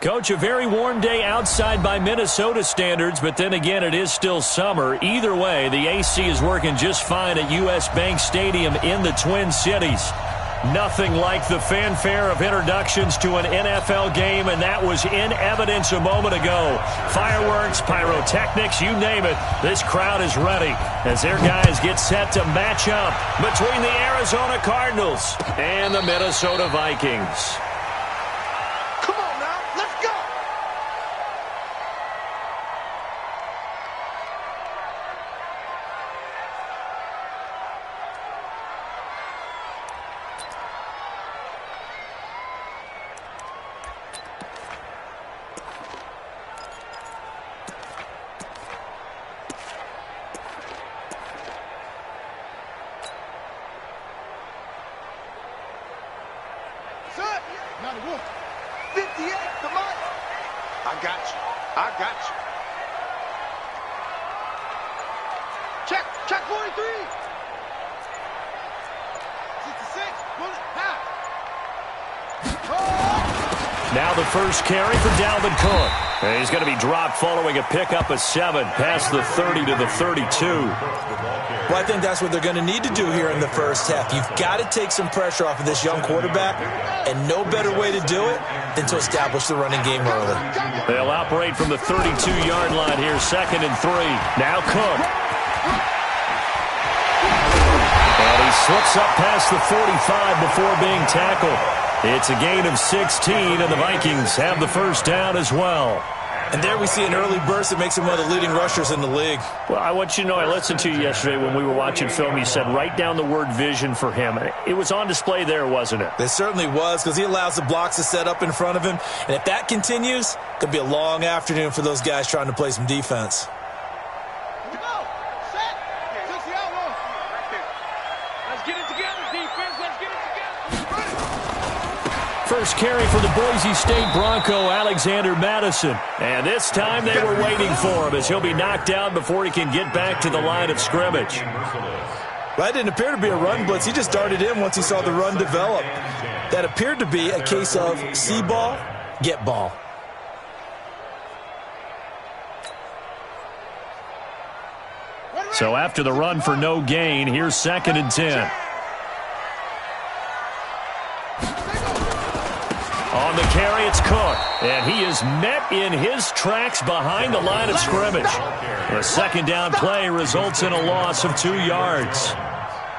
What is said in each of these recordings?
Coach, a very warm day outside by Minnesota standards, but then again, it is still summer. Either way, the AC is working just fine at U.S. Bank Stadium in the Twin Cities. Nothing like the fanfare of introductions to an NFL game, and that was in evidence a moment ago. Fireworks, pyrotechnics, you name it. This crowd is ready as their guys get set to match up between the Arizona Cardinals and the Minnesota Vikings. Now the first carry for Dalvin Cook. And he's going to be dropped following a pickup of 7 past the 30 to the 32. Well, I think that's what they're going to need to do here in the first half. You've got to take some pressure off of this young quarterback, and no better way to do it than to establish the running game early. They'll operate from the 32-yard line here, 2nd and 3. Now Cook. And he slips up past the 45 before being tackled. It's a gain of 16, and the Vikings have the first down as well. And there we see an early burst that makes him one of the leading rushers in the league. Well, I want you to know, I listened to you yesterday when we were watching film. You said write down the word vision for him. It was on display there, wasn't it? It certainly was, because he allows the blocks to set up in front of him. And if that continues, it could be a long afternoon for those guys trying to play some defense. First carry for the Boise State Bronco, Alexander Madison. And this time they were waiting for him as he'll be knocked down before he can get back to the line of scrimmage. Well, that didn't appear to be a run blitz. He just darted in once he saw the run develop. That appeared to be a case of see ball, get ball. So after the run for no gain, here's 2nd and 10. On the carry, it's Cook, and he is met in his tracks behind the line of scrimmage. The second down play results in a loss of 2 yards.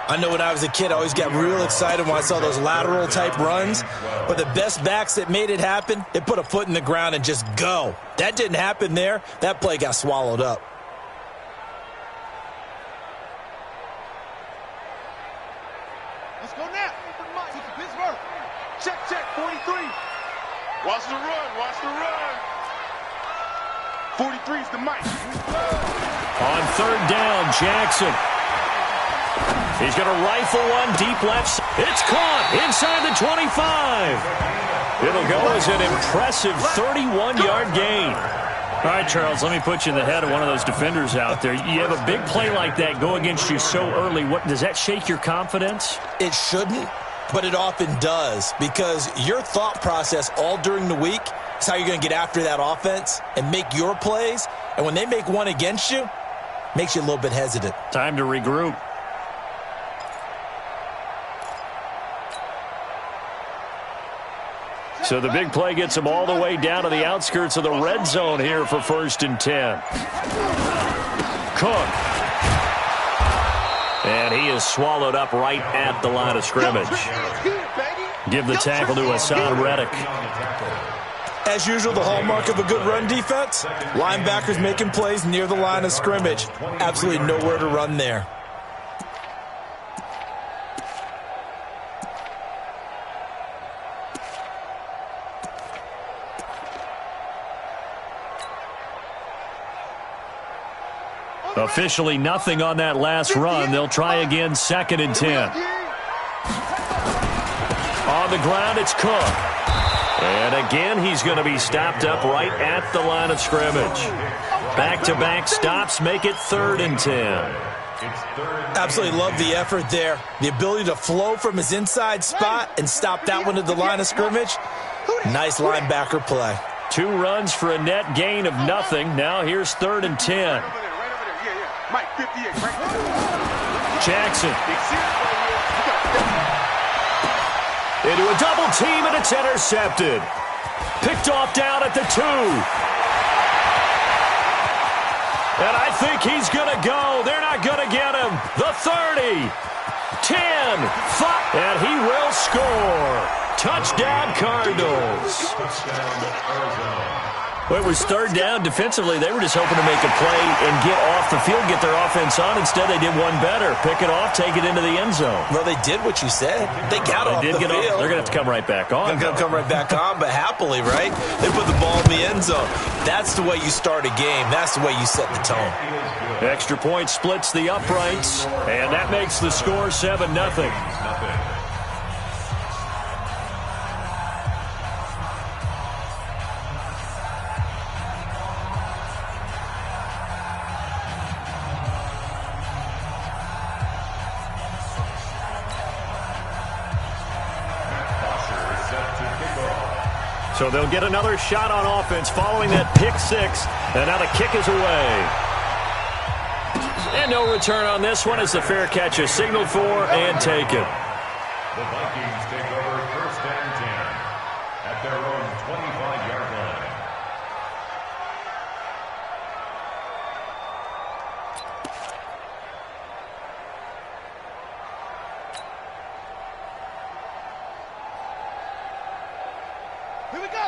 I know when I was a kid, I always got real excited when I saw those lateral-type runs, but the best backs that made it happen, they put a foot in the ground and just go. That didn't happen there. That play got swallowed up. Let's go now. Pittsburgh. Check, 43. Watch the run. 43 is the mic. On 3rd down, Jackson. He's going to rifle one deep left. It's caught inside the 25. It'll go as an impressive 31-yard gain. All right, Charles, let me put you in the head of one of those defenders out there. You have a big play like that go against you so early. What does that shake your confidence? It shouldn't, but it often does, because your thought process all during the week is how you're going to get after that offense and make your plays. And when they make one against you, it makes you a little bit hesitant. Time to regroup. So the big play gets him all the way down to the outskirts of the red zone here for 1st and 10. Cook. And he is swallowed up right at the line of scrimmage. Give the tackle to Hassan Reddick. As usual, the hallmark of a good run defense, linebackers making plays near the line of scrimmage. Absolutely nowhere to run there. Officially nothing on that last run. They'll try again, 2nd and 10. On the ground, it's Cook. And again, he's going to be stopped up right at the line of scrimmage. Back-to-back stops make it 3rd and 10. Absolutely love the effort there. The ability to flow from his inside spot and stop that one at the line of scrimmage. Nice linebacker play. 2 runs for a net gain of nothing. Now here's 3rd and 10. Mike, 58, right there. Jackson. Into a double team, and it's intercepted. Picked off down at the 2. And I think he's going to go. They're not going to get him. The 30, 10, 5, and he will score. Touchdown, Cardinals. Well, it was 3rd down. Defensively, they were just hoping to make a play and get off the field, get their offense on. Instead, they did one better. Pick it off, take it into the end zone. Well, they did what you said. They got off the field. They're going to have to come right back on. They're going to come right back on, but happily, right? They put the ball in the end zone. That's the way you start a game. That's the way you set the tone. Extra point splits the uprights, and that makes the score 7-0. So they'll get another shot on offense following that pick 6. And now the kick is away. And no return on this one as the fair catch is signaled for and taken. The Vikings take over 1st and 10 at their own 25-yard line.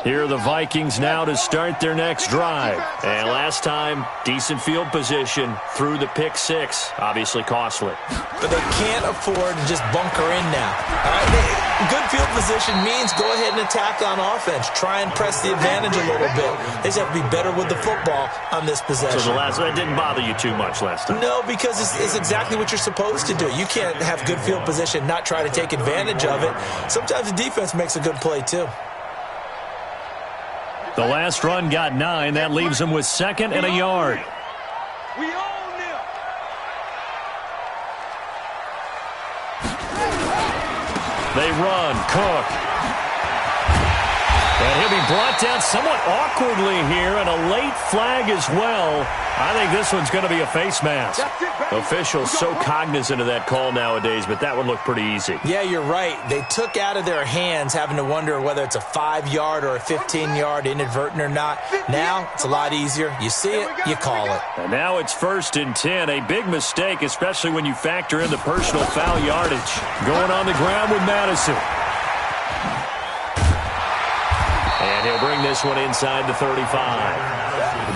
Here are the Vikings now to start their next drive. And last time, decent field position through the pick 6. Obviously costly. But they can't afford to just bunker in now. All right? Good field position means go ahead and attack on offense. Try and press the advantage a little bit. They just have to be better with the football on this possession. So that didn't bother you too much last time? No, because it's exactly what you're supposed to do. You can't have good field position, not try to take advantage of it. Sometimes the defense makes a good play, too. The last run got 9. That leaves them with 2nd and a yard. We own them. They run. Cook. And he'll be brought down somewhat awkwardly here, and a late flag as well. I think this one's going to be a face mask. Officials so cognizant of that call nowadays, but that one looked pretty easy. Yeah, you're right. They took out of their hands having to wonder whether it's a 5-yard or a 15-yard inadvertent or not. Now, it's a lot easier. You see it, you call it. And now it's 1st and 10. A big mistake, especially when you factor in the personal foul yardage. Going on the ground with Madison. And he'll bring this one inside the 35.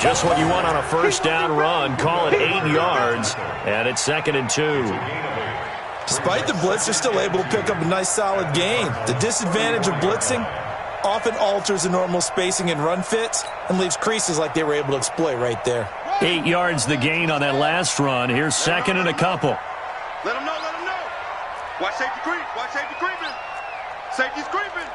Just what you want on a 1st down run. Call it 8 yards, and it's 2nd and 2. Despite the blitz, they're still able to pick up a nice, solid gain. The disadvantage of blitzing often alters the normal spacing and run fits and leaves creases like they were able to exploit right there. 8 yards the gain on that last run. Here's 2nd and a couple. Let them know, let them know. Watch safety creep, watch safety creeping. Safety's creeping.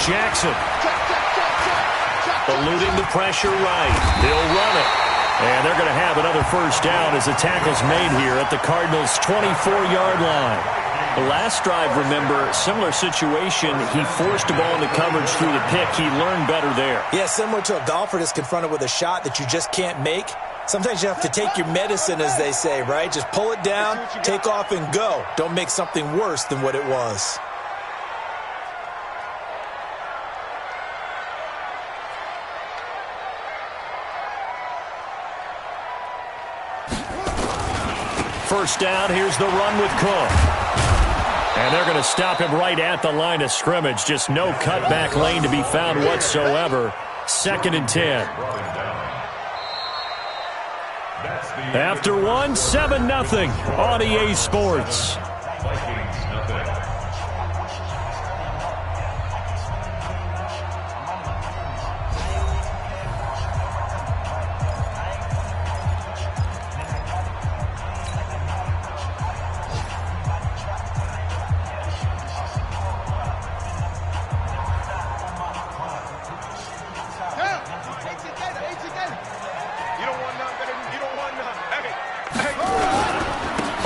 Jackson. Eluding the pressure right. They'll run it. And they're going to have another 1st down as the tackle's made here at the Cardinals' 24-yard line. The last drive, remember, similar situation. He forced the ball into coverage through the pick. He learned better there. Yeah, similar to a golfer that's confronted with a shot that you just can't make. Sometimes you have to take your medicine, as they say, right? Just pull it down, take off, and go. Don't make something worse than what it was. First down, here's the run with Cook. And they're going to stop him right at the line of scrimmage. Just no cutback lane to be found whatsoever. 2nd and 10. After 1, 7-0 on EA Sports.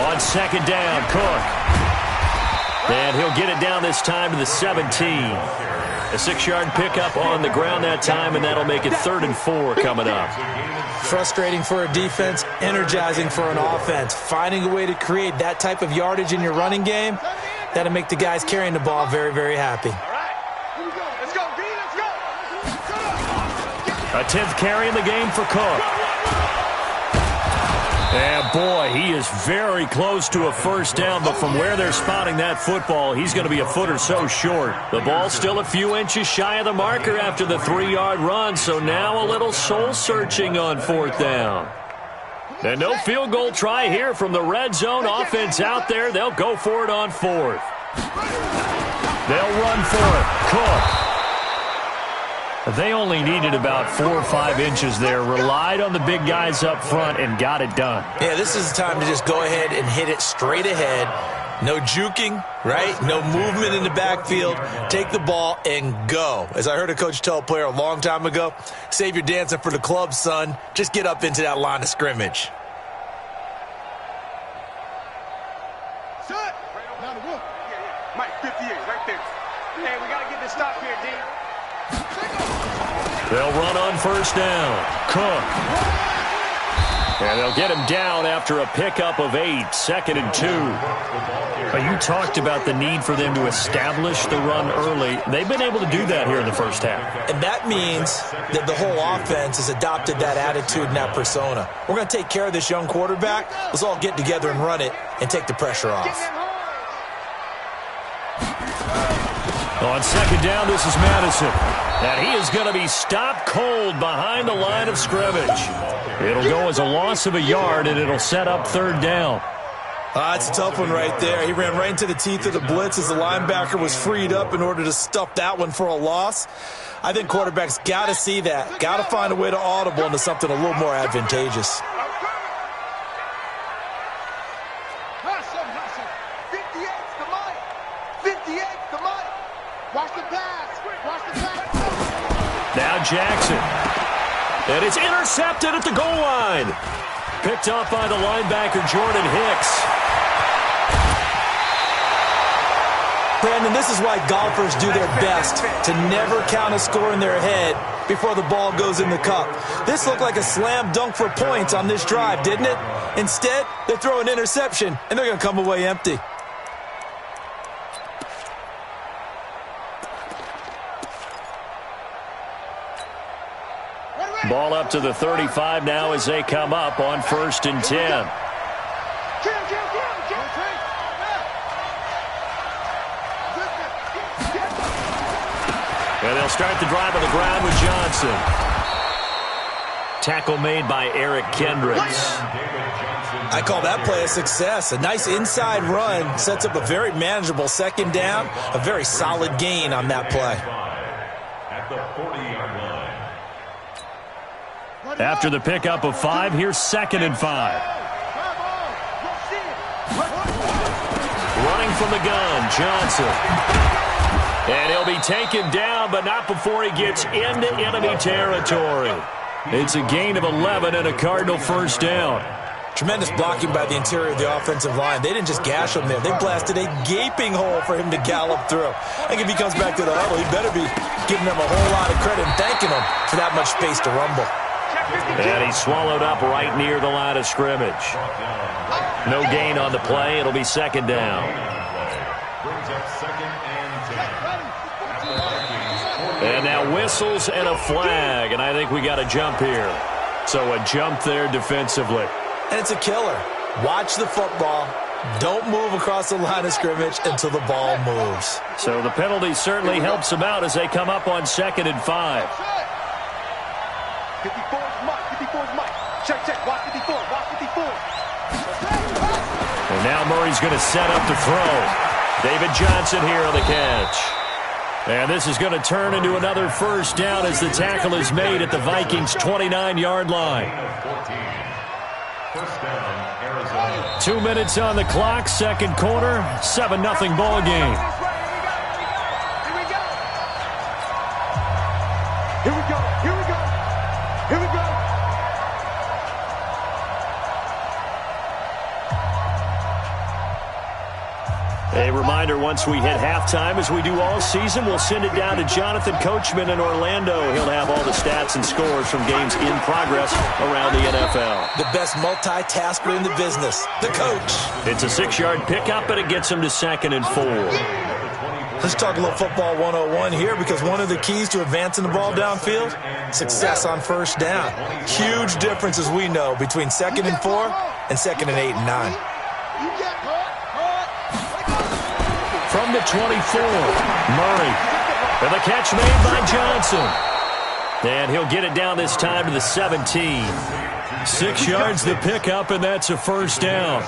On second down, Cook. And he'll get it down this time to the 17. A 6-yard pickup on the ground that time, and that'll make it 3rd and 4 coming up. Frustrating for a defense, energizing for an offense. Finding a way to create that type of yardage in your running game, that'll make the guys carrying the ball very, very happy. A 10th carry in the game for Cook. And boy, he is very close to a first down, but from where they're spotting that football, he's going to be a foot or so short. The ball's still a few inches shy of the marker after the 3-yard run, so now a little soul-searching on 4th down. And no field goal try here from the red zone offense out there. They'll go for it on 4th. They'll run for it. Cook. They only needed about 4 or 5 inches there, relied on the big guys up front, and got it done. Yeah, this is the time to just go ahead and hit it straight ahead. No juking, right? No movement in the backfield. Take the ball and go. As I heard a coach tell a player a long time ago, save your dancing for the club, son. Just get up into that line of scrimmage. Mike, 58, right there. Hey, we got to get this stop here, D. They'll run on first down. Cook. And they'll get him down after a pickup of 8, 2nd and 2. You talked about the need for them to establish the run early. They've been able to do that here in the first half. And that means that the whole offense has adopted that attitude and that persona. We're going to take care of this young quarterback. Let's all get together and run it and take the pressure off. On second down, this is Madison. And he is going to be stopped cold behind the line of scrimmage. It'll go as a loss of a yard, and it'll set up 3rd down. It's a tough one right there. He ran right into the teeth of the blitz as the linebacker was freed up in order to stuff that one for a loss. I think quarterbacks got to see that. Got to find a way to audible into something a little more advantageous. Now Jackson. And it's intercepted at the goal line. Picked up by the linebacker, Jordan Hicks. Brandon, this is why golfers do their best to never count a score in their head before the ball goes in the cup. This looked like a slam dunk for points on this drive, didn't it? Instead, they throw an interception, and they're going to come away empty. Ball up to the 35 now as they come up on 1st and 10. And they'll start the drive on the ground with Johnson. Tackle made by Eric Kendricks. I call that play a success. A nice inside run sets up a very manageable 2nd down. A very solid gain on that play. At the 40-yard line. After the pickup of 5, here's 2nd and 5. Running from the gun, Johnson. And he'll be taken down, but not before he gets into enemy territory. It's a gain of 11 and a Cardinal first down. Tremendous blocking by the interior of the offensive line. They didn't just gash him there. They blasted a gaping hole for him to gallop through. I think if he comes back to the huddle, he better be giving them a whole lot of credit and thanking them for that much space to rumble. And he's swallowed up right near the line of scrimmage. No gain on the play. It'll be 2nd down. Brings up 2nd and 10. And now whistles and a flag. And I think we got a jump here. So a jump there defensively. And it's a killer. Watch the football. Don't move across the line of scrimmage until the ball moves. So the penalty certainly helps them out as they come up on 2nd and 5. 54 is Mike. 54 is Mike. Check, check. Watch 54. Watch 54. And now Murray's going to set up to throw. David Johnson here on the catch. And this is going to turn into another first down as the tackle is made at the Vikings' 29-yard line. First down, Arizona. 2 minutes on the clock, 2nd quarter, 7-0 ball game. Here we go. Here we go. Here we go. A reminder, once we hit halftime, as we do all season, we'll send it down to Jonathan Coachman in Orlando. He'll have all the stats and scores from games in progress around the NFL. The best multitasker in the business, the coach. It's a 6-yard pickup, and it gets him to 2nd and 4. Let's talk a little football 101 here, because one of the keys to advancing the ball downfield, success on first down. Huge difference, as we know, between 2nd and 4 and 2nd and 8 and 9. From the 24, Murray. And the catch made by Johnson. And he'll get it down this time to the 17. 6 yards the pickup, and that's a first down.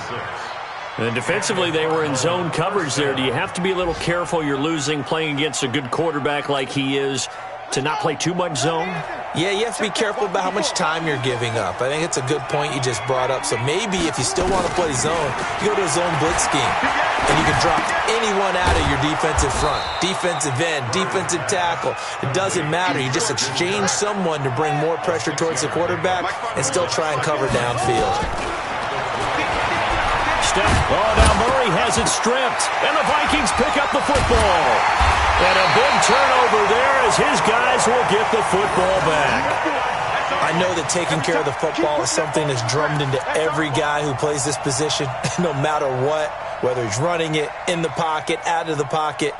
And defensively, they were in zone coverage there. Do you have to be a little careful? You're losing, playing against a good quarterback like he is, to not play too much zone? Yeah, you have to be careful about how much time you're giving up. I think it's a good point you just brought up. So maybe if you still want to play zone, you go to a zone blitz scheme. And you can drop anyone out of your defensive front. Defensive end, defensive tackle. It doesn't matter. You just exchange someone to bring more pressure towards the quarterback and still try and cover downfield. Oh, now Murray has it stripped, and the Vikings pick up the football. And a big turnover there as his guys will get the football back. I know that taking care of the football is something that's drummed into every guy who plays this position, no matter what, whether he's running it, in the pocket, out of the pocket.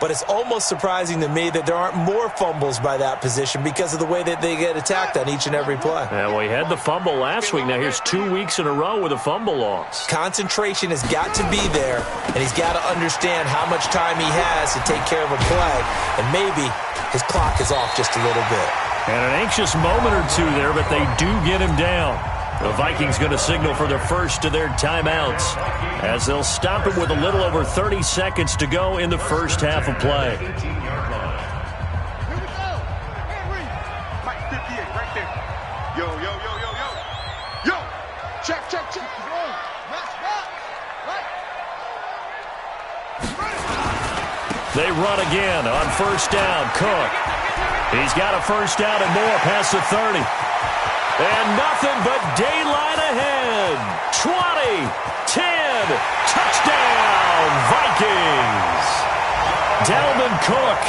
But it's almost surprising to me that there aren't more fumbles by that position because of the way that they get attacked on each and every play. Yeah, well, he had the fumble last week. Now here's 2 weeks in a row with a fumble loss. Concentration has got to be there, and he's got to understand how much time he has to take care of a play, and maybe his clock is off just a little bit. And an anxious moment or two there, but they do get him down. The Vikings going to signal for the first of their timeouts as they'll stop it with a little over 30 seconds to go in the first half of play. Here we go. Henry. Mike 58 right there. Yo, yo, yo, yo, yo. Yo. Check, check, check. They run again on first down. Cook. He's got a first down and more past the 30. And nothing but daylight ahead. 20, 10, touchdown, Vikings. Dalvin Cook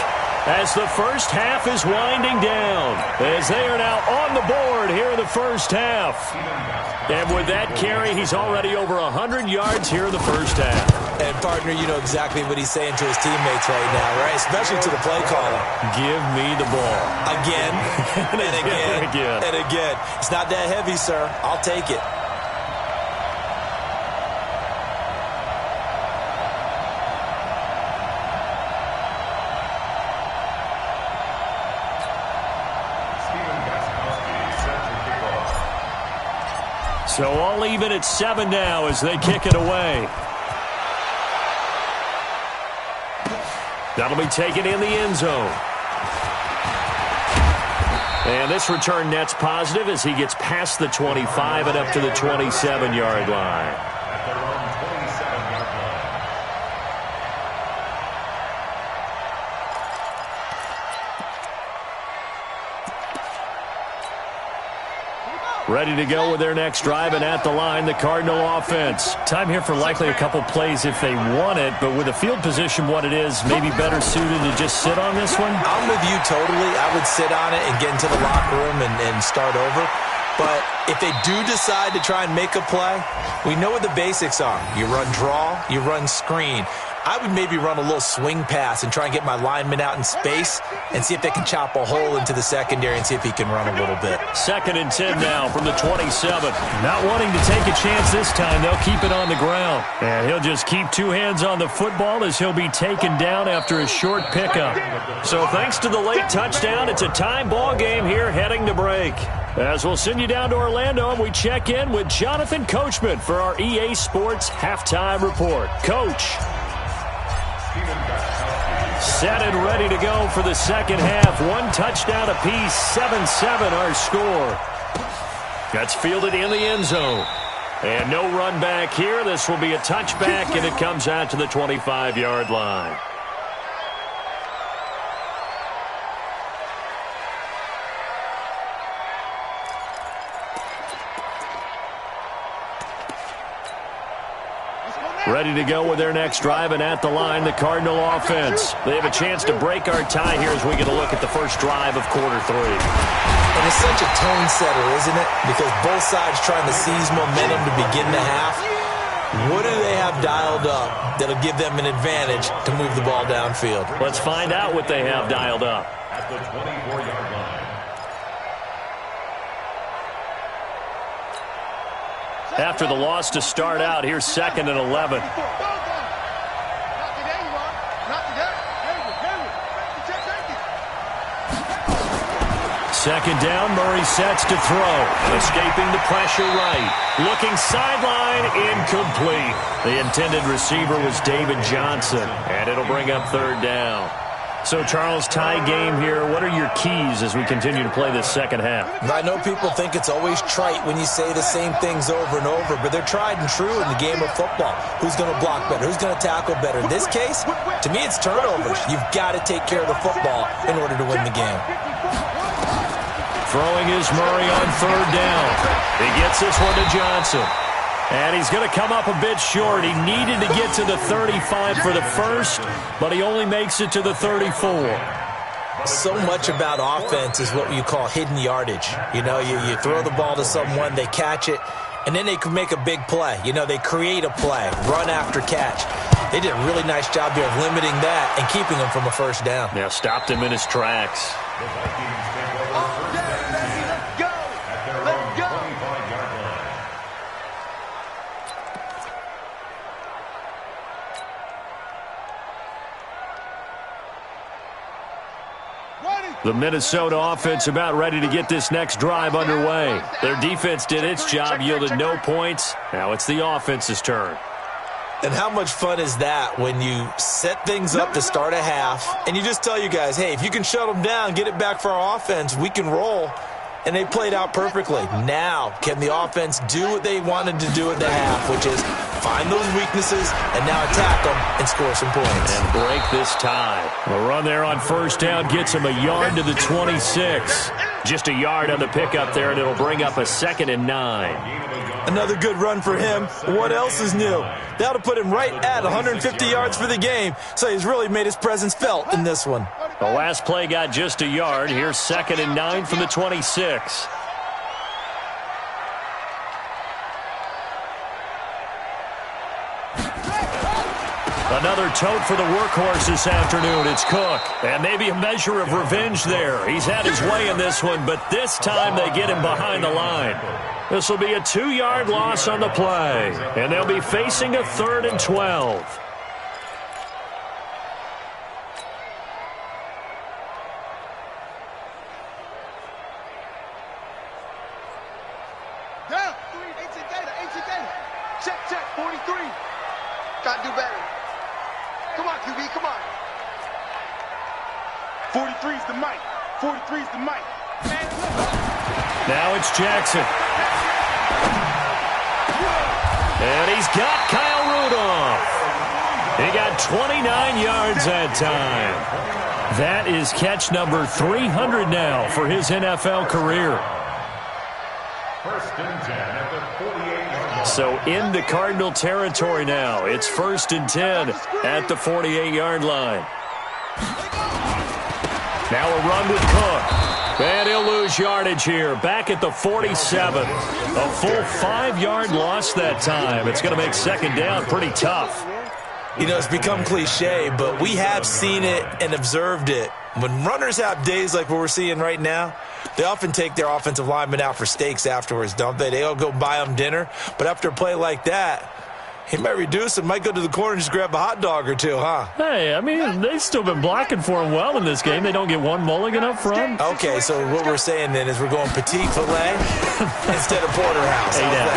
as the first half is winding down, as they are now on the board here in the first half. And with that carry, he's already over 100 yards here in the first half. And, partner, you know exactly what he's saying to his teammates right now, right? Especially to the play caller. Give me the ball. Again, and again, and again. It's not that heavy, sir. I'll take it. So all even at 7 now as they kick it away. That'll be taken in the end zone. And this return net's positive as he gets past the 25 and up to the 27-yard line. Ready to go with their next drive, and at the line, the Cardinal offense. Time here for likely a couple plays if they want it, but with the field position what it is, maybe better suited to just sit on this one? I'm with you totally. I would sit on it and get into the locker room and start over. But if they do decide to try and make a play, we know what the basics are. You run draw, you run screen. I would maybe run a little swing pass and try and get my lineman out in space and see if they can chop a hole into the secondary and see if he can run a little bit. 2nd and 10 now from the 27. Not wanting to take a chance this time, they'll keep it on the ground. And he'll just keep 2 hands on the football as he'll be taken down after a short pickup. So thanks to the late touchdown, it's a time ball game here heading to break. As we'll send you down to Orlando and we check in with Jonathan Coachman for our EA Sports Halftime Report. Coach. Set and ready to go for the second half. 1 touchdown apiece, 7-7 our score. That's fielded in the end zone. And no run back here. This will be a touchback, and it comes out to the 25-yard line. Let's go Ready to go with their next drive, and at the line, the Cardinal offense. They have a chance to break our tie here as we get a look at the first drive of quarter 3. And it's such a tone setter, isn't it? Because both sides trying to seize momentum to begin the half. What do they have dialed up that'll give them an advantage to move the ball downfield? Let's find out what they have dialed up. At the 24-yard line. After the loss to start out, here's 2nd and 11. Second down, Murray sets to throw. Escaping the pressure right. Looking sideline, incomplete. The intended receiver was David Johnson, and it'll bring up 3rd down. So, Charles, tie game here. What are your keys as we continue to play this second half? I know people think it's always trite when you say the same things over and over, but they're tried and true in the game of football. Who's going to block better? Who's going to tackle better? In this case, to me, it's turnovers. You've got to take care of the football in order to win the game. Throwing is Murray on 3rd down. He gets this one to Johnson. And he's going to come up a bit short. He needed to get to the 35 for the first, but he only makes it to the 34. So much about offense is what you call hidden yardage. You know, you throw the ball to someone, they catch it, and then they can make a big play. You know, they create a play, run after catch. They did a really nice job here of limiting that and keeping him from a first down. Now stopped him in his tracks. The Vikings take over first and 10 at their own 25-yard line. The Minnesota offense about ready to get this next drive underway. Their defense did its job, yielded no points. Now it's the offense's turn. And how much fun is that when you set things up to start a half and you just tell you guys, hey, if you can shut them down, get it back for our offense, we can roll. And they played out perfectly. Now, can the offense do what they wanted to do at the half, which is find those weaknesses and now attack them and score some points. And break this tie. The run there on first down gets him a yard to the 26. Just a yard on the pickup there, and it'll bring up a 2nd and 9. Another good run for him. What else is new? That'll put him right at 150 yards for the game, so he's really made his presence felt in this one. The last play got just a yard. Here's 2nd and 9 from the 26. Another tote for the workhorse this afternoon. It's Cook. And maybe a measure of revenge there. He's had his way in this one, but this time they get him behind the line. This will be a 2-yard loss on the play. And they'll be facing a 3rd and 12. Down. 18 data. Check. 43. Got to do better. Come on, QB, come on. 43's the mic. 43's the mic. Now it's Jackson. And he's got Kyle Rudolph. He got 29 yards that time. That is catch number 300 now for his NFL career. First and 10 at the 48-yard line. So into Cardinal territory now. It's 1st and 10 at the 48-yard line. Now a run with Cook. And he'll lose yardage here. Back at the 47. A full 5-yard loss that time. It's going to make 2nd down pretty tough. You know, it's become cliche, but we have seen it and observed it. When runners have days like what we're seeing right now, they often take their offensive linemen out for steaks afterwards, don't they? They all go buy them dinner. But after a play like that, he might reduce and might go to the corner and just grab a hot dog or two, huh? Hey, I mean, they've still been blocking for him well in this game. They don't get one mulligan up front. Okay, so what we're saying then is we're going petite filet instead of porterhouse. Hey, now,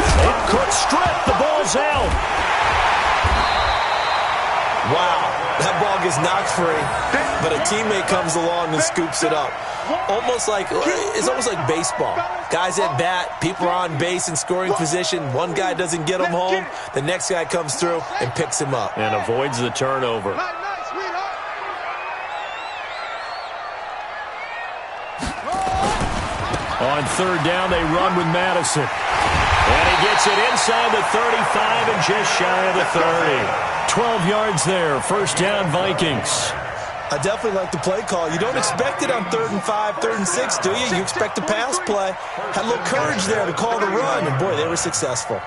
Cook strip. The ball's out. Wow, that ball gets knocked free, but a teammate comes along and scoops it up. It's almost like baseball. Guys at bat, people are on base in scoring position. One guy doesn't get him home. The next guy comes through and picks him up. And avoids the turnover. On 3rd down, they run with Madison. And he gets it inside the 35 and just shy of the 30. 12 yards there. First down, Vikings. I definitely like the play call. You don't expect it on 3rd and 5, 3rd and 6, do you? You expect a pass play. Had a little courage there to call the run, and boy, they were successful.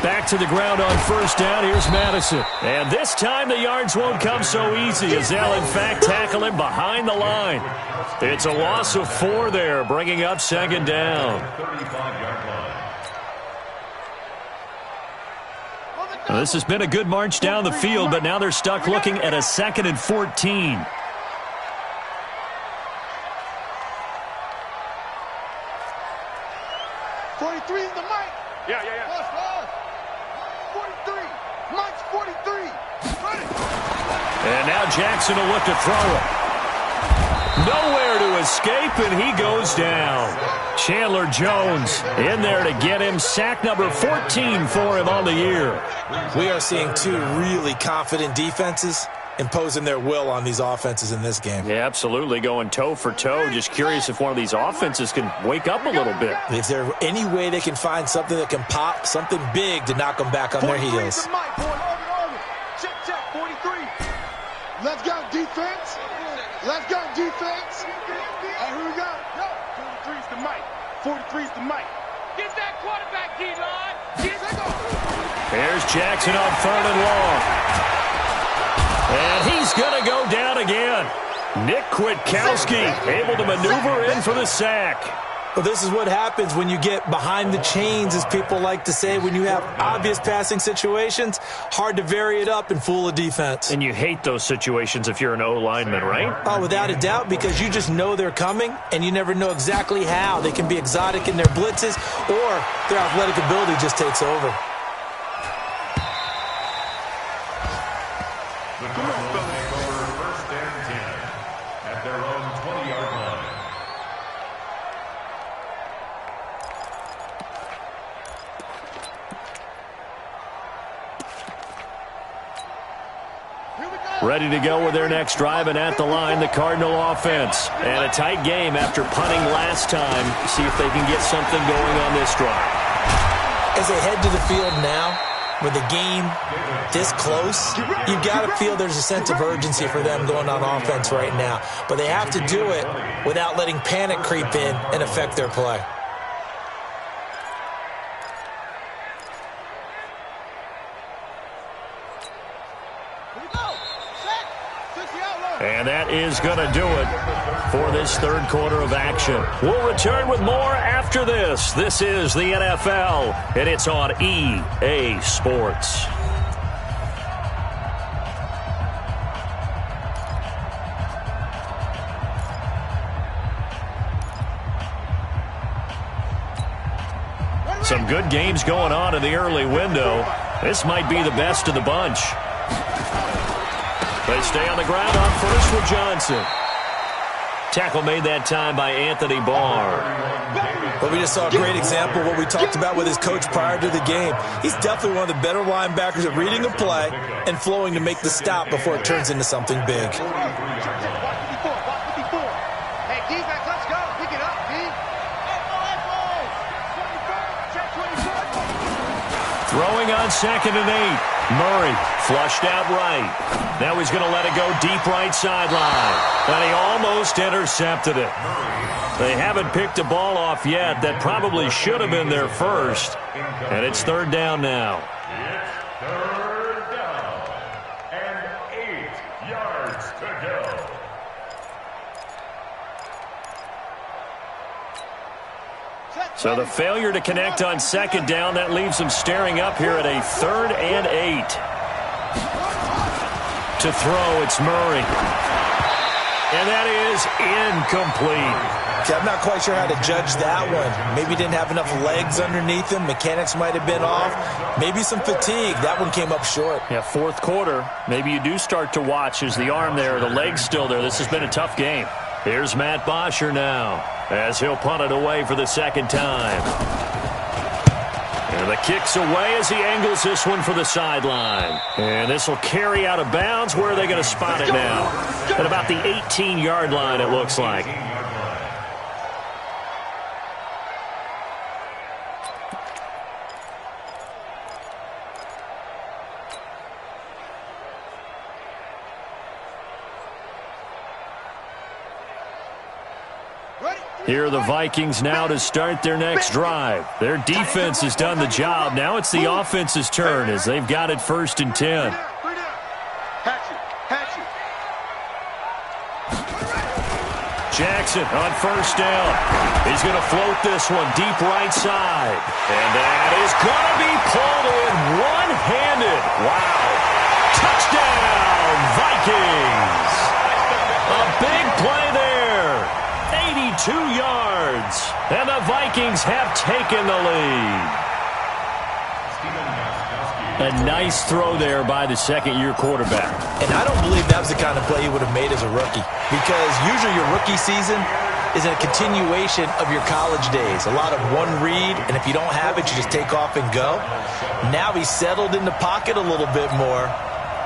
Back to the ground on first down. Here's Madison. And this time the yards won't come so easy as they'll, in fact, tackle him behind the line. It's a loss of 4 there, bringing up second down. Now, this has been a good march down the field, but now they're stuck looking at a 2nd and 14. And now Jackson will look to throw it. Nowhere to escape, and he goes down. Chandler Jones in there to get him. Sack number 14 for him on the year. We are seeing 2 really confident defenses imposing their will on these offenses in this game. Yeah, absolutely, going toe for toe. Just curious if one of these offenses can wake up a little bit. Is there any way they can find something that can pop, something big to knock them back on their heels? Check, 43. Let's go, defense. Let's go, defense. All right, here we go. 43's the mic. 43's the mic. Get that quarterback, D-line. Here's Jackson on 3rd and long. And he's going to go down again. Nick Kwiatkowski able to maneuver in for the sack. Well, this is what happens when you get behind the chains, as people like to say. When you have obvious passing situations, hard to vary it up and fool a defense. And you hate those situations if you're an O-lineman, right? Oh, without a doubt, because you just know they're coming, and you never know exactly how. They can be exotic in their blitzes, or their athletic ability just takes over. The Cardinals will take over 1st and 10 at their own 20-yard line. Ready to go with their next drive, and at the line, the Cardinal offense. And a tight game after punting last time. See if they can get something going on this drive. As they head to the field now, with the game this close, you've got to feel there's a sense of urgency for them going on offense right now. But they have to do it without letting panic creep in and affect their play. And that is going to do it for this 3rd quarter of action. We'll return with more after this. This is the NFL, and it's on EA Sports. Some good games going on in the early window. This might be the best of the bunch. They stay on the ground on first with Johnson. Tackle made that time by Anthony Barr. But we just saw a great example of what we talked about with his coach prior to the game. He's definitely one of the better linebackers at reading a play and flowing to make the stop before it turns into something big. Hey, defense, let's go. Pick it up, D. Throwing on 2nd and 8. Murray flushed out right. Now he's going to let it go deep right sideline. And he almost intercepted it. They haven't picked a ball off yet. That probably should have been their first. And it's 3rd down now. It's 3rd down and 8 yards to go. So the failure to connect on 2nd down, that leaves them staring up here at a 3rd and 8. To throw, it's Murray. And that is incomplete. Okay, I'm not quite sure how to judge that one. Maybe didn't have enough legs underneath him. Mechanics might have been off. Maybe some fatigue. That one came up short. Yeah, 4th quarter. Maybe you do start to watch as the arm there, the leg's still there. This has been a tough game. Here's Matt Bosher now as he'll punt it away for the 2nd time. And the kick's away as he angles this one for the sideline. And this will carry out of bounds. Where are they going to spot it now? At about the 18-yard line, it looks like. Here are the Vikings now to start their next drive. Their defense has done the job. Now it's the offense's turn as they've got it 1st and 10. Jackson on 1st down. He's going to float this one deep right side. And that is going to be pulled in one-handed. Wow. Touchdown, Vikings. A big play there. 82 yards. And the Vikings have taken the lead. A nice throw there by the second-year quarterback. And I don't believe that was the kind of play he would have made as a rookie, because usually your rookie season is a continuation of your college days. A lot of one read, and if you don't have it, you just take off and go. Now he's settled in the pocket a little bit more,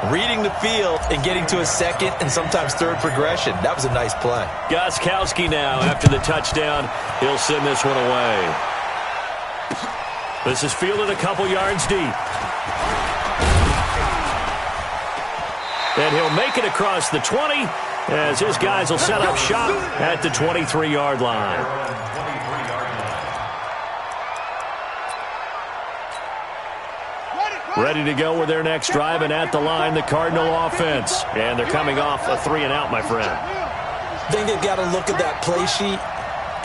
reading the field and getting to a second and sometimes third progression. That was a nice play. Gostkowski now after the touchdown. He'll send this one away. This is fielded a couple yards deep. And he'll make it across the 20 as his guys will set up shop at the 23-yard line. Ready to go with their next drive, and at the line, the Cardinal offense. And they're coming off a 3-and-out, my friend. I think they've got to look at that play sheet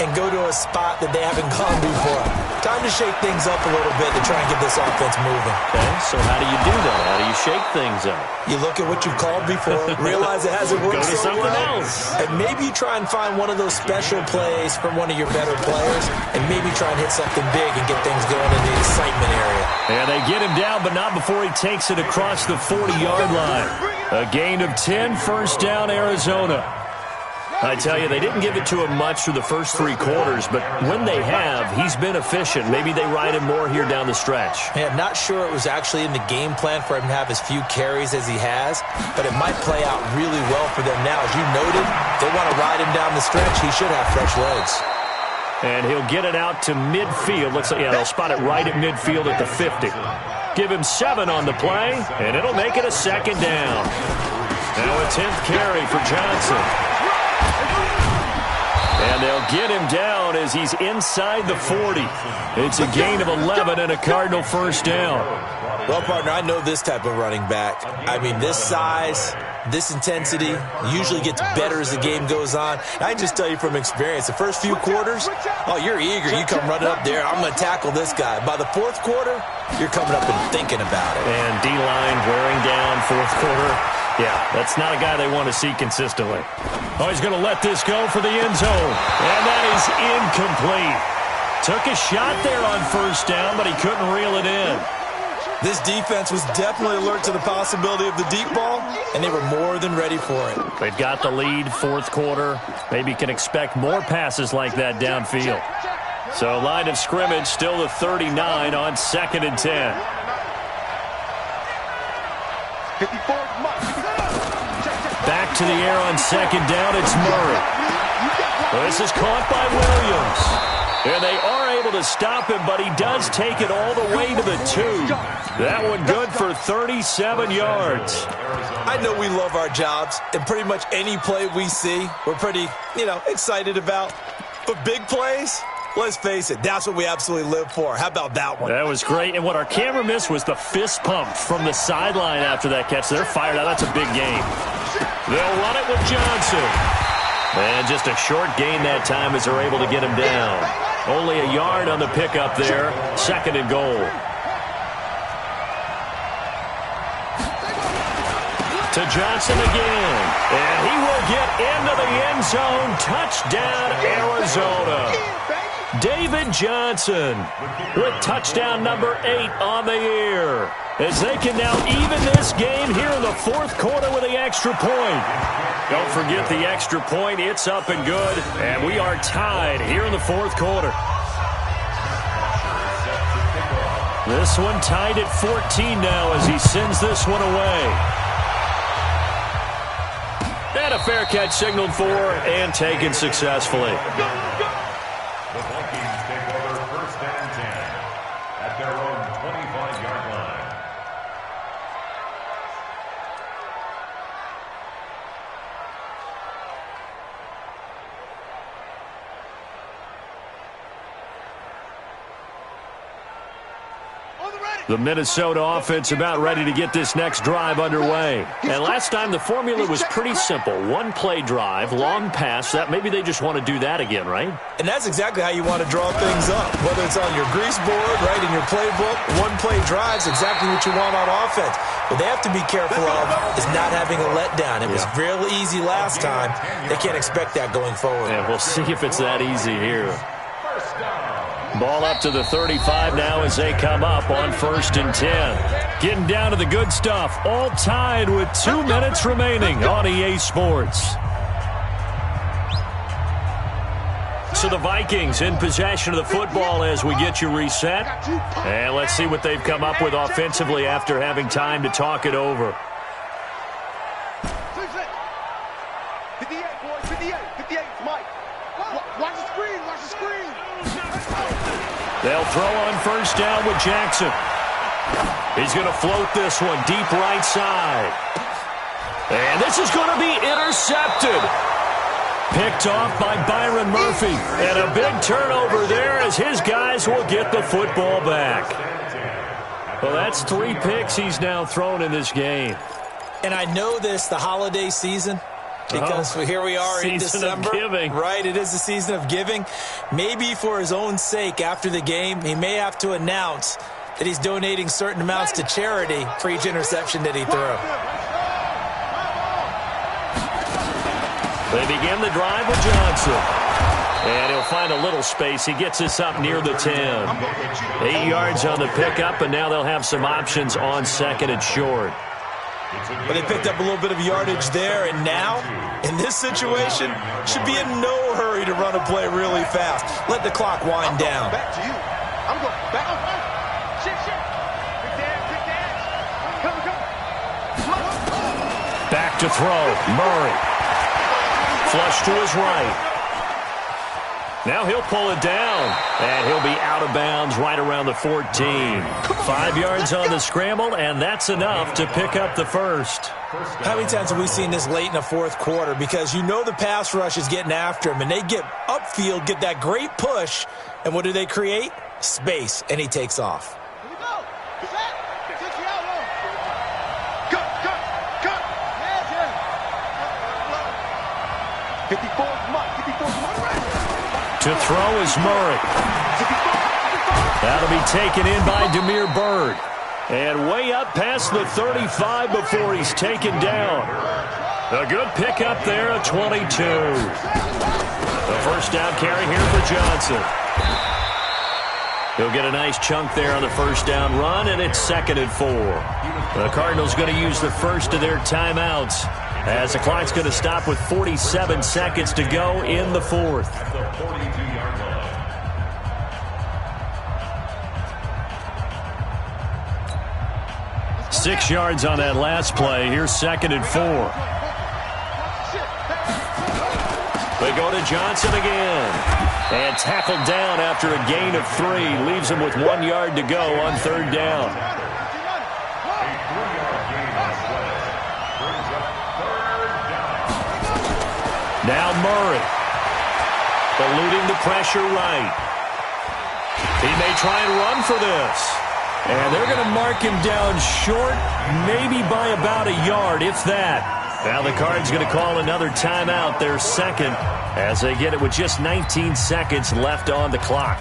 and go to a spot that they haven't gone before. Time to shake things up a little bit to try and get this offense moving. Okay, so how do you do that? How do you shake things up? You look at what you've called before, realize it hasn't worked Go to so something well, else. and maybe you try and find one of those special plays from one of your better players, and maybe try and hit something big and get things going in the excitement area. And they get him down, but not before he takes it across the 40-yard line. A gain of 10, 1st down, Arizona. I tell you, they didn't give it to him much through the first 3 quarters, but when they have, he's been efficient. Maybe they ride him more here down the stretch. Man, not sure it was actually in the game plan for him to have as few carries as he has, but it might play out really well for them now. As you noted, they want to ride him down the stretch. He should have fresh legs. And he'll get it out to midfield. Looks like, yeah, they'll spot it right at midfield at the 50. Give him 7 on the play, and it'll make it a 2nd down. Now a 10th carry for Johnson. And they'll get him down as he's inside the 40. It's a gain of 11 and a Cardinal 1st down. Well, partner, I know this type of running back. I mean, this size, this intensity usually gets better as the game goes on. I can just tell you from experience, the first few quarters, oh, you're eager. You come running up there, I'm going to tackle this guy. By the 4th quarter, you're coming up and thinking about it. And D-line wearing down 4th quarter. Yeah, that's not a guy they want to see consistently. Oh, he's going to let this go for the end zone. And that is incomplete. Took a shot there on 1st down, but he couldn't reel it in. This defense was definitely alert to the possibility of the deep ball, and they were more than ready for it. They've got the lead, 4th quarter. Maybe can expect more passes like that downfield. So line of scrimmage still the 39 on 2nd and 10. Back to the air on 2nd down, it's Murray. This is caught by Williams. And they are able to stop him, but he does take it all the way to the 2. That one good for 37 yards. I know we love our jobs, and pretty much any play we see, we're pretty, excited about. But big plays, let's face it, that's what we absolutely live for. How about that one? That was great. And what our camera missed was the fist pump from the sideline after that catch. They're fired out. That's a big game. They'll run it with Johnson. And just a short gain that time as they're able to get him down. Only a yard on the pickup there. 2nd and goal. To Johnson again. And he will get into the end zone. Touchdown, Arizona. David Johnson with touchdown number 8 on the year. As they can now even this game here in the 4th quarter with the extra point. Don't forget the extra point. It's up and good. And we are tied here in the 4th quarter. This one tied at 14 now as he sends this one away. And a fair catch signaled for and taken successfully. The Vikings take over 1st and 10 at their own 25-yard line. The Minnesota offense about ready to get this next drive underway. And last time the formula was pretty simple. One play drive, long pass. That maybe they just want to do that again, right? And that's exactly how you want to draw things up. Whether it's on your grease board, right, in your playbook, one play drive's exactly what you want on offense. What they have to be careful of is not having a letdown. It was real easy last time. They can't expect that going forward. And we'll see if it's that easy here. Ball up to the 35 now as they come up on 1st and 10. Getting down to the good stuff. All tied with 2 minutes remaining on EA Sports. So the Vikings in possession of the football as we get you reset. And let's see what they've come up with offensively after having time to talk it over. 58, boys, 58. 58, Mike. Watch the screen, watch the screen. They'll throw on 1st down with Jackson. He's going to float this one deep right side. And this is going to be intercepted. Picked off by Byron Murphy. And a big turnover there as his guys will get the football back. Well, that's 3 picks he's now thrown in this game. And I know this, the holiday season, because here we are in December. Season of giving. Right, it is the season of giving. Maybe for his own sake after the game, he may have to announce that he's donating certain amounts to charity for each interception that he threw. They begin the drive with Johnson. And he'll find a little space. He gets us up near the 10. 8 yards on the pickup, and now they'll have some options on 2nd and short. But they picked up a little bit of yardage there, and now, in this situation, should be in no hurry to run a play really fast. Let the clock wind down. Back to you. I'm going back. Shit. Big dance. Come. Back to throw. Murray. Flush to his right. Now he'll pull it down, and he'll be out of bounds right around the 14. 5 yards on the scramble, and that's enough to pick up the first. How many times have we seen this late in the 4th quarter? Because you know the pass rush is getting after him, and they get upfield, get that great push, and what do they create? Space, and he takes off. Here we go. Cut. 54 Mike. To throw is Murray. That'll be taken in by Damiere Byrd. And way up past the 35 before he's taken down. A good pickup there at 22. The 1st down carry here for Johnson. He'll get a nice chunk there on the 1st down run, and it's 2nd and 4. The Cardinals going to use the first of their timeouts as the clock's going to stop with 47 seconds to go in the 4th. 6 yards on that last play. Here's 2nd and 4. They go to Johnson again. And tackled down after a gain of 3. Leaves him with 1 yard to go on 3rd down. Now Murray. Eluding the pressure right. He may try and run for this. And they're going to mark him down short, maybe by about a yard, if that. Now the Cards going to call another timeout, their 2nd, as they get it with just 19 seconds left on the clock.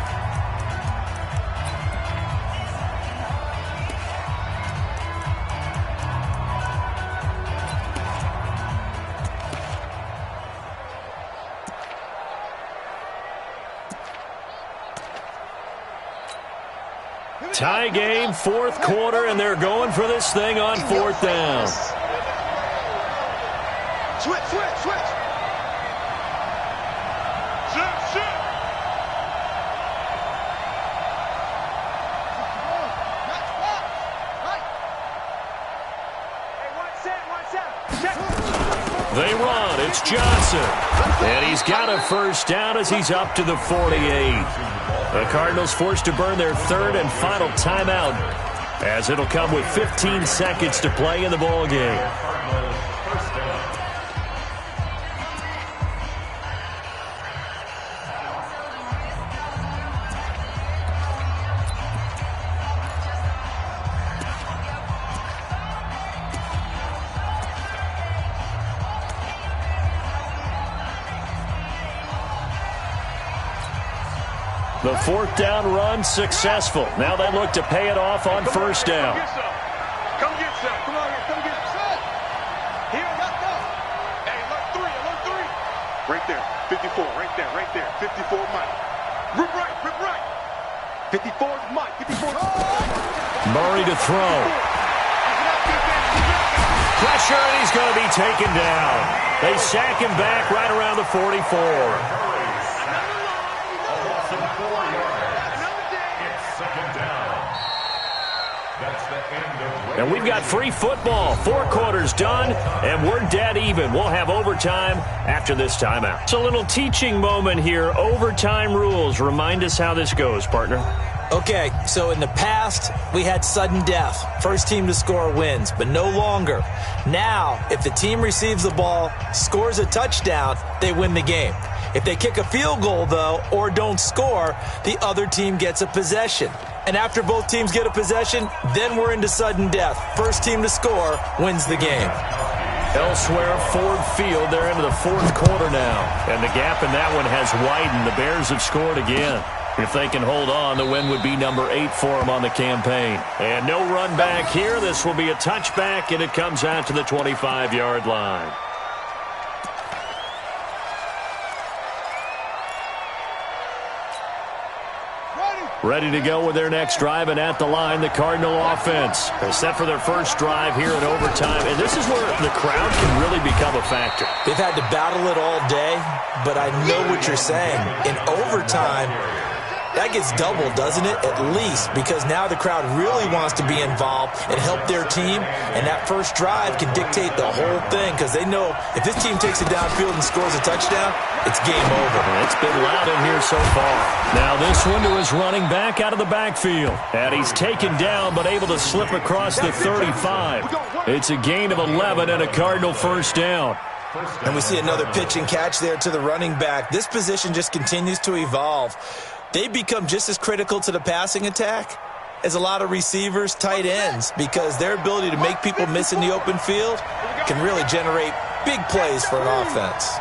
Tie game, 4th quarter, and they're going for this thing on 4th down. Switch. They run. It's Johnson. And he's got a 1st down as he's up to the 48. The Cardinals forced to burn their 3rd and final timeout as it'll come with 15 seconds to play in the ballgame. The fourth down run successful. Now they look to pay it off on first down. Come get some. Come on here. Come get some. Here, let's go. Hey, alert three. Right there. 54. Right there. 54 Mike. Rip right. 54 is Mike. 54 is Murray to throw. Pressure, and he's going to be taken down. They sack him back right around the 44. And we've got free football. 4 quarters done, and we're dead even. We'll have overtime after this timeout. It's a little teaching moment here. Overtime rules. Remind us how this goes, partner. Okay, so in the past, we had sudden death. First team to score wins, but no longer. Now, if the team receives the ball, scores a touchdown, they win the game. If they kick a field goal, though, or don't score, the other team gets a possession. And after both teams get a possession, then we're into sudden death. First team to score wins the game. Elsewhere, Ford Field, they're into the fourth quarter now. And the gap in that one has widened. The Bears have scored again. If they can hold on, the win would be number 8 for them on the campaign. And no run back here. This will be a touchback, and it comes out to the 25-yard line. Ready to go with their next drive, and at the line, the Cardinal offense. They're set for their first drive here in overtime, and this is where the crowd can really become a factor. They've had to battle it all day, but I know what you're saying. In overtime, that gets doubled, doesn't it? At least, because now the crowd really wants to be involved and help their team, and that first drive can dictate the whole thing, because they know if this team takes it downfield and scores a touchdown, it's game over. It's been loud in here so far. Now this one to his running back out of the backfield. And he's taken down, but able to slip across the 35. It's a gain of 11 and a Cardinal first down. And we see another pitch and catch there to the running back. This position just continues to evolve. They become just as critical to the passing attack as a lot of receivers, tight ends, because their ability to make people miss in the open field can really generate big plays for an offense.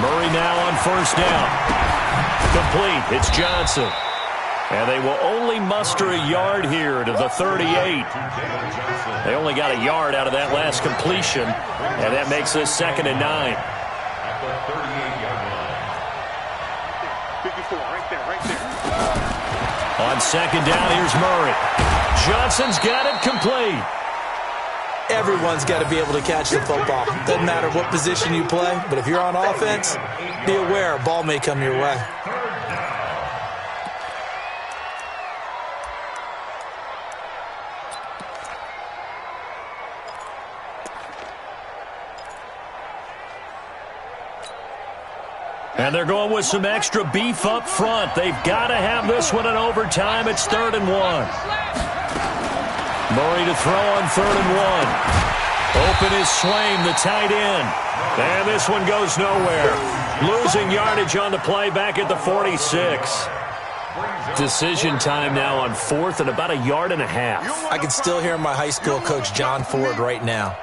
Murray now on first down. Complete. It's Johnson. And they will only muster a yard here to the 38. They only got a yard out of that last completion, and that makes this 2nd and 9. At the 38-yard line. 54, right there. On second down, here's Murray. Johnson's got it complete. Everyone's got to be able to catch the football. Doesn't matter what position you play, but if you're on offense, be aware a ball may come your way. And they're going with some extra beef up front. They've got to have this one in overtime. It's 3rd and 1. Murray to throw on 3rd and 1. Open is Swaim, the tight end. And this one goes nowhere. Losing yardage on the play back at the 46. Decision time now on 4th and about a yard and a half. I can still hear my high school coach, John Ford, right now.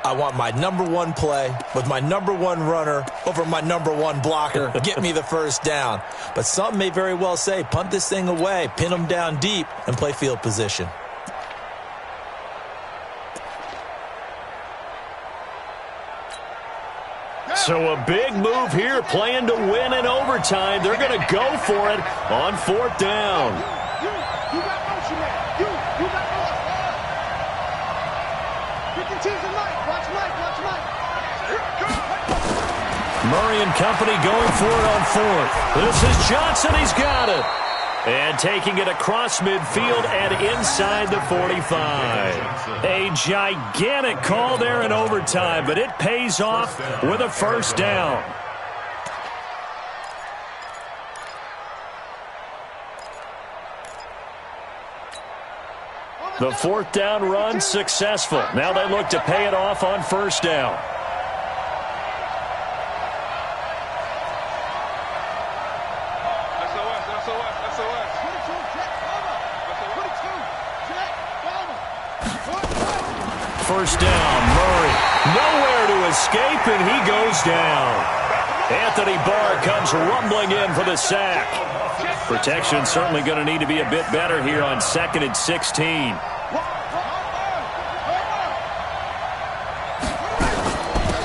I want my number 1 play with my number 1 runner over my number 1 blocker. Get me the first down. But some may very well say, punt this thing away, pin them down deep, and play field position. So a big move here, playing to win in overtime. They're going to go for it on 4th down. You got motion there. You got motion. Picking teams tonight. Watch Mike. Murray and company going for it on 4th. This is Johnson. He's got it. And taking it across midfield and inside the 45. A gigantic call there in overtime, but it pays off with a first down. The 4th down run successful. Now they look to pay it off on first down. First down, Murray. Nowhere to escape, and he goes down. Anthony Barr comes rumbling in for the sack. Protection certainly going to need to be a bit better here on 2nd and 16.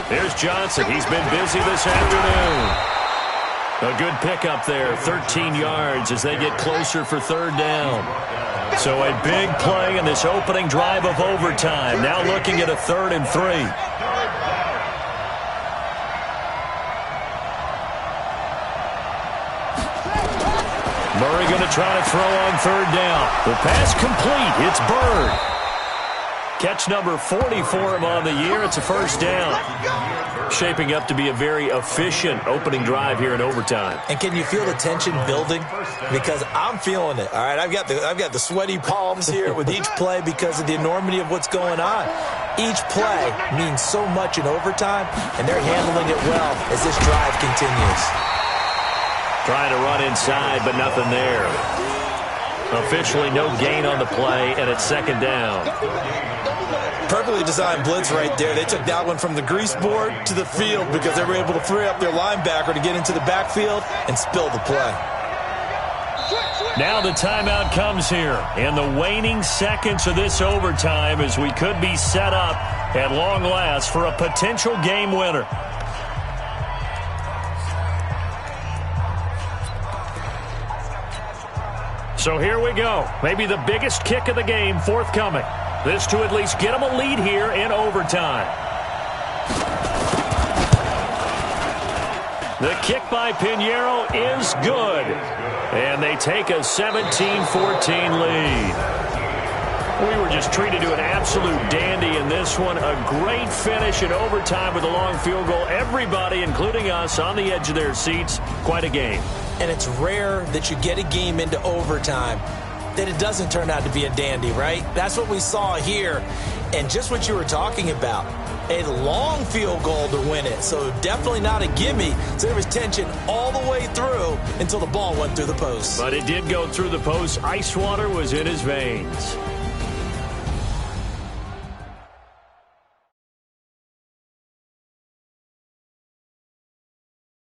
Here's Johnson. He's been busy this afternoon. A good pickup there, 13 yards as they get closer for 3rd down. So a big play in this opening drive of overtime. Now looking at a 3rd and 3. Murray going to try to throw on 3rd down. The pass complete. It's Byrd. Catch number 40 for him on the year. It's a 1st down. Shaping up to be a very efficient opening drive here in overtime. And can you feel the tension building? Because I'm feeling it. All right, I've got the sweaty palms here with each play because of the enormity of what's going on. Each play means so much in overtime, and they're handling it well as this drive continues. Trying to run inside, but nothing there. Officially no gain on the play, and it's 2nd down. Perfectly designed blitz right there. They took that one from the grease board to the field because they were able to free up their linebacker to get into the backfield and spill the play. Now the timeout comes here in the waning seconds of this overtime as we could be set up at long last for a potential game winner. So here we go. Maybe the biggest kick of the game forthcoming. This to at least get them a lead here in overtime. The kick by Pinheiro is good. And they take a 17-14 lead. We were just treated to an absolute dandy in this one. A great finish in overtime with a long field goal. Everybody, including us, on the edge of their seats. Quite a game. And it's rare that you get a game into overtime that it doesn't turn out to be a dandy, right? That's what we saw here. And just what you were talking about, a long field goal to win it. So definitely not a gimme. So there was tension all the way through until the ball went through the post. But it did go through the post. Ice water was in his veins.